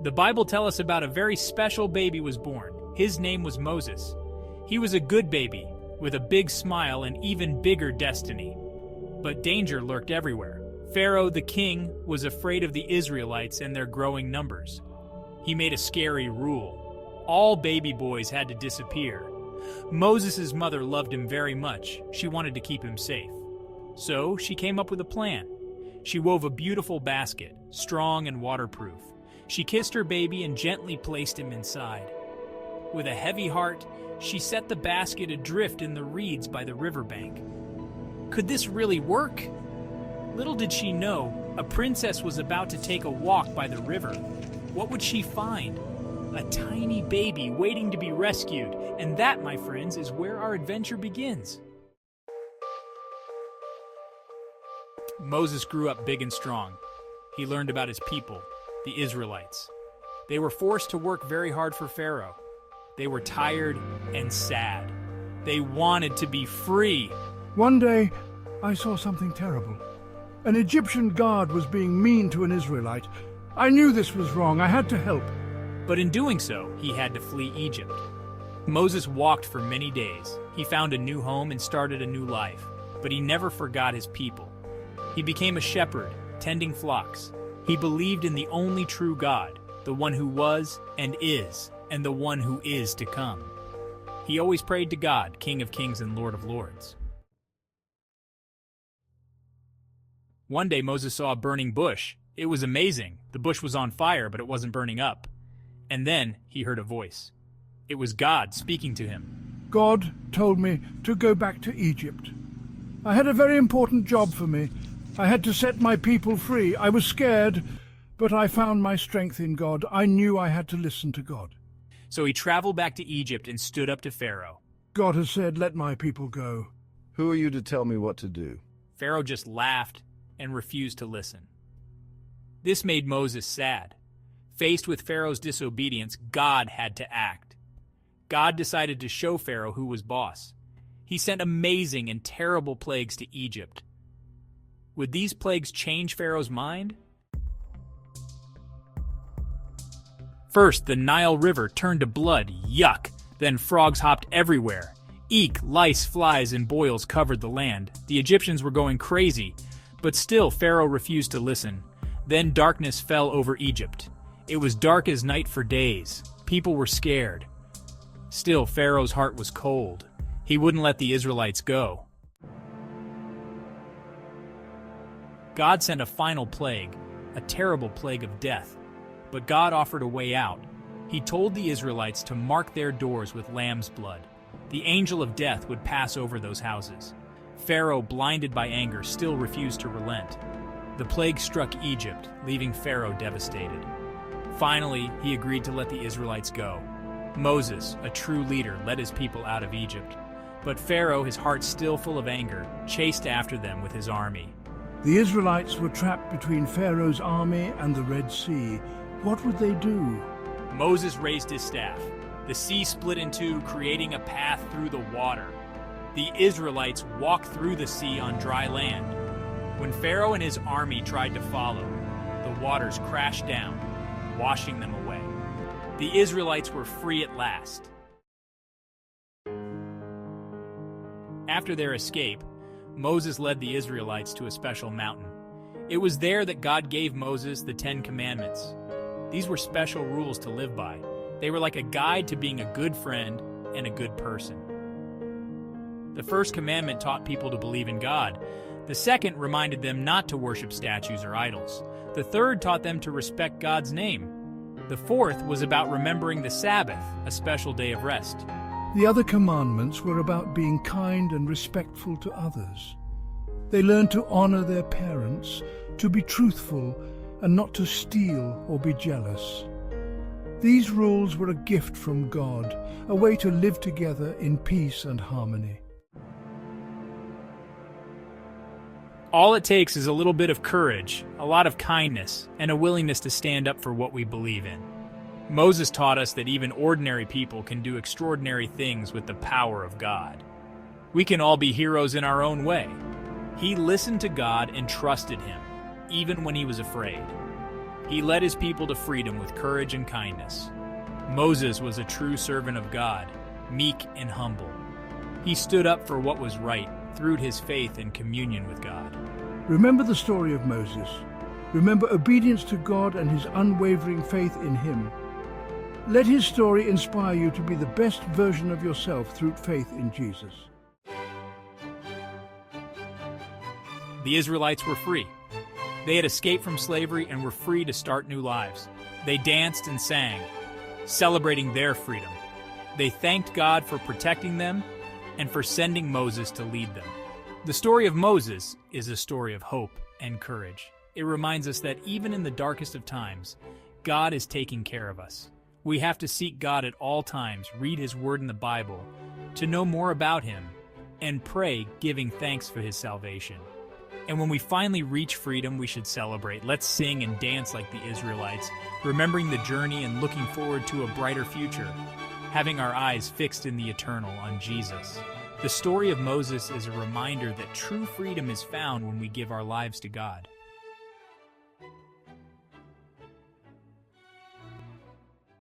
The Bible tells us about a very special baby was born. His name was Moses. He was a good baby, with a big smile and even bigger destiny. But danger lurked everywhere. Pharaoh the king was afraid of the Israelites and their growing numbers. He made a scary rule. All baby boys had to disappear. Moses' mother loved him very much. She wanted to keep him safe. So she came up with a plan. She wove a beautiful basket, strong and waterproof. She kissed her baby and gently placed him inside. With a heavy heart, she set the basket adrift in the reeds by the riverbank. Could this really work? Little did she know, a princess was about to take a walk by the river. What would she find? A tiny baby waiting to be rescued. And that, my friends, is where our adventure begins. Moses grew up big and strong. He learned about his people, the Israelites. They were forced to work very hard for Pharaoh. They were tired and sad. They wanted to be free. One day, I saw something terrible. An Egyptian guard was being mean to an Israelite. I knew this was wrong. I had to help. But in doing so, he had to flee Egypt. Moses walked for many days. He found a new home and started a new life. But he never forgot his people. He became a shepherd, tending flocks. He believed in the only true God, the one who was and the one who is to come. He always prayed to God, King of Kings and Lord of Lords. One day Moses saw a burning bush. It was amazing. The bush was on fire, but it wasn't burning up. And then he heard a voice. It was God speaking to him. God told me to go back to Egypt. I had a very important job for me. I had to set my people free. I was scared, but I found my strength in God. I knew I had to listen to God. So he traveled back to Egypt and stood up to Pharaoh. God has said, let my people go. Who are you to tell me what to do? Pharaoh just laughed and refused to listen. This made Moses sad. Faced with Pharaoh's disobedience, God had to act. God decided to show Pharaoh who was boss. He sent amazing and terrible plagues to Egypt. Would these plagues change Pharaoh's mind? First, the Nile River turned to blood. Yuck! Then frogs hopped everywhere. Eek, lice, flies, and boils covered the land. The Egyptians were going crazy, but still Pharaoh refused to listen. Then darkness fell over Egypt. It was dark as night for days. People were scared. Still, Pharaoh's heart was cold. He wouldn't let the Israelites go. God sent a final plague, a terrible plague of death. But God offered a way out. He told the Israelites to mark their doors with lamb's blood. The angel of death would pass over those houses. Pharaoh, blinded by anger, still refused to relent. The plague struck Egypt, leaving Pharaoh devastated. Finally, he agreed to let the Israelites go. Moses, a true leader, led his people out of Egypt. But Pharaoh, his heart still full of anger, chased after them with his army. The Israelites were trapped between Pharaoh's army and the Red Sea. What would they do? Moses raised his staff. The sea split in two, creating a path through the water. The Israelites walked through the sea on dry land. When Pharaoh and his army tried to follow, the waters crashed down, washing them away. The Israelites were free at last. After their escape, Moses led the Israelites to a special mountain. It was there that God gave Moses the 10 Commandments. These were special rules to live by. They were like a guide to being a good friend and a good person. The first commandment taught people to believe in God. The second reminded them not to worship statues or idols. The third taught them to respect God's name. The fourth was about remembering the Sabbath, a special day of rest. The other commandments were about being kind and respectful to others. They learned to honor their parents, to be truthful, and not to steal or be jealous. These rules were a gift from God, a way to live together in peace and harmony. All it takes is a little bit of courage, a lot of kindness, and a willingness to stand up for what we believe in. Moses taught us that even ordinary people can do extraordinary things with the power of God. We can all be heroes in our own way. He listened to God and trusted Him, even when he was afraid. He led his people to freedom with courage and kindness. Moses was a true servant of God, meek and humble. He stood up for what was right through his faith and communion with God. Remember the story of Moses. Remember obedience to God and his unwavering faith in him. Let his story inspire you to be the best version of yourself through faith in Jesus. The Israelites were free. They had escaped from slavery and were free to start new lives. They danced and sang, celebrating their freedom. They thanked God for protecting them and for sending Moses to lead them. The story of Moses is a story of hope and courage. It reminds us that even in the darkest of times, God is taking care of us. We have to seek God at all times, read his word in the Bible, to know more about him, and pray, giving thanks for his salvation. And when we finally reach freedom, we should celebrate. Let's sing and dance like the Israelites, remembering the journey and looking forward to a brighter future, having our eyes fixed in the eternal on Jesus. The story of Moses is a reminder that true freedom is found when we give our lives to God.